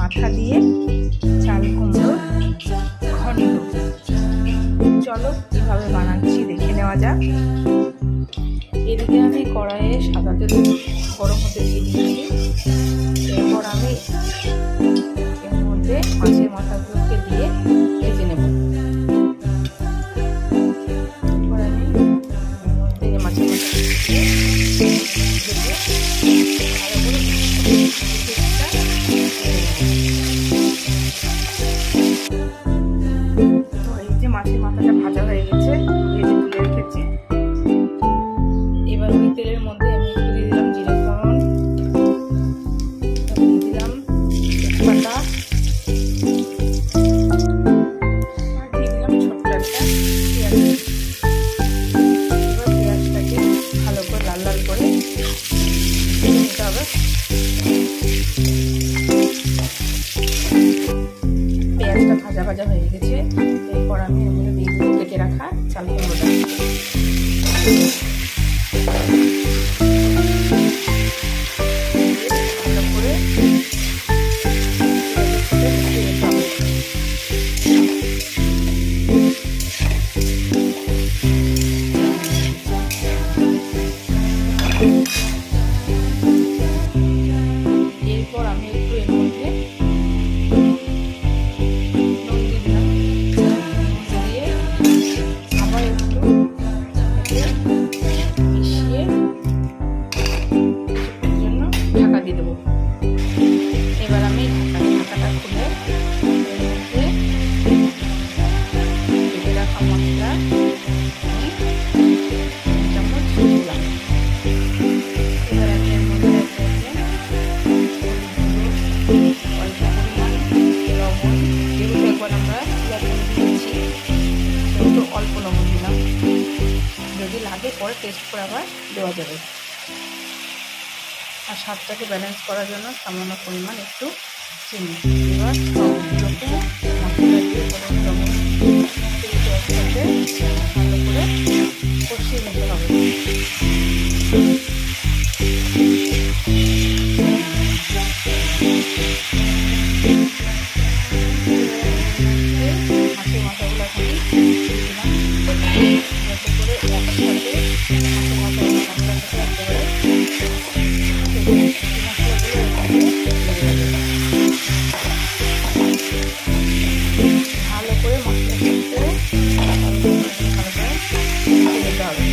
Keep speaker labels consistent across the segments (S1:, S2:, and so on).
S1: মাথা দিয়ে চাল কুমড়োর ঘন্ট। চলো কীভাবে বানাচ্ছি দেখে নেওয়া যাক। এদিকে আমি কড়াইয়ে সাদা তেল গরম হতে দিয়ে দিচ্ছি। এরপর আমি এর মধ্যে মাছের মাথাগুলোকে দিয়ে ভেজে নেব। এরপর আমি এর মধ্যে মাছের মাথাগুলো দিয়ে ভেজে ভালো করে তো এই যে মাছের মাথাটা ভাজা হয়ে গেছে, ভেজে তুলে রেখেছি। এবার ওই তেলের মধ্যে আমি একটু দিয়ে দিলাম জিরে ফোড়ন, দিয়ে দিলাম তেজপাতা, আর দিয়ে দিলাম ছোট্ট একটা পেঁয়াজ। এবার পেঁয়াজটাকে ভালো করে লাল লাল করে ভেজে নিতে হবে। পেঁয়াজটা ভাজা ভাজা হয়ে গেছে। এরপর আমি এর মধ্যে দিয়ে দেবো কেটে রাখা চাল কুমড়োটা। ভালো করে এরপর আমি একটু এর মধ্যে অল্প লবণ দিলাম, যদি লাগে পরে টেস্ট করে আবার দেওয়া যাবে। আর স্বাদটাকে ব্যালেন্স করার জন্য সামান্য পরিমাণ একটু চিনি। এবার সবগুলোকে মশলা দিয়ে লবণ একসাথে ভালো করে কষিয়ে নিতে হবে। মাছের মাথাগুলো এখানে দিলাম, যাতে করে একসাথে মাছের মাথাগুলো মশলার সাথে একেবারে ভালো করে মশলার সাথে ভালো করে দিতে হবে।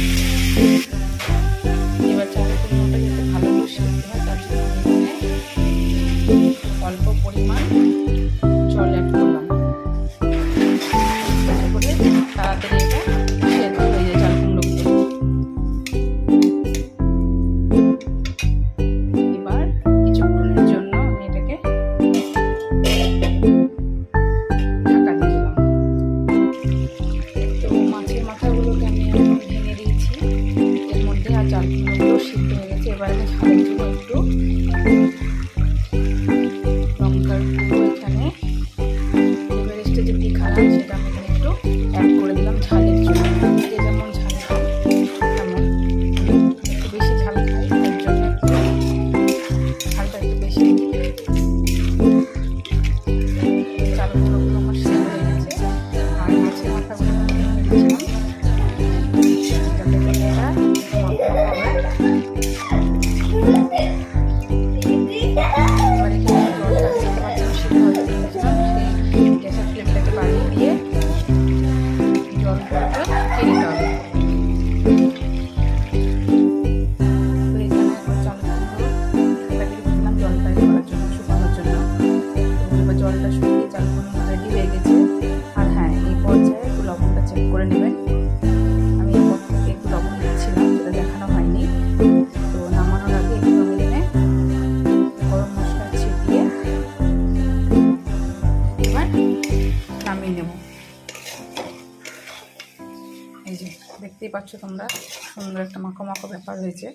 S1: এবার চাল কুমড়োটা যাতে ভালো করে সিদ্ধ হয় তার জন্য অল্প পরিমাণ জল অ্যাড করলাম, যাতে করে তাড়াতাড়ি এটা সেদ্ধ হয়ে যায় চাল কুমড়োগুলো। এবার কিছুক্ষণের জন্য আমি এটাকে ঢাকা দিয়ে দিলাম। তো মাছের মাথাগুলোকে আমি ভেঙে দিয়েছি এর মধ্যে, আর চাল কুমড়োগুলো সিদ্ধ হয়ে গেছে। এবার আমি ঝালের জন্য একটু লঙ্কার গুঁড়ো এখানে এভারেস্টে যে দিখালাম সেটা আমি এখানে একটু অ্যাড করে দিলাম ঝালের জন্য। যে যেমন ঝাল খাই তেমন, একটু বেশি ঝাল খাই তার জন্য ঝালটা একটু বেশি। চাল কুমড়োগুলো আমার সিদ্ধ হয়ে গেছে, আর মাছের মাথাগুলো দিয়েছিলাম যাতে করে এরা গ্যাসের ফ্লেমটাকে বাড়িয়ে দিয়ে জলটা দিয়ে দিতে হবে। তো এখানে এখন চাল কুমড়োটাকে দিলাম জলটা করার জন্য, শুকানোর জন্য। এবার জলটা শুকিয়ে চাল কুমড়ো রেডি হয়ে গেছে। আর হ্যাঁ, এই পর্যায়ে একটু লবণটা চেক করে নেবেন। আমি এরপর থেকে একটু লবণ দিচ্ছিলাম, সেটা দেখানো হয়নি। তো নামানোর আগে একটু আমি এখানে গরম মশলা ছিটিয়ে এবার নামিয়ে নেব। এই যে দেখতেই পাচ্ছ তোমরা, সুন্দর একটা মাখো মাখো ব্যাপার হয়েছে।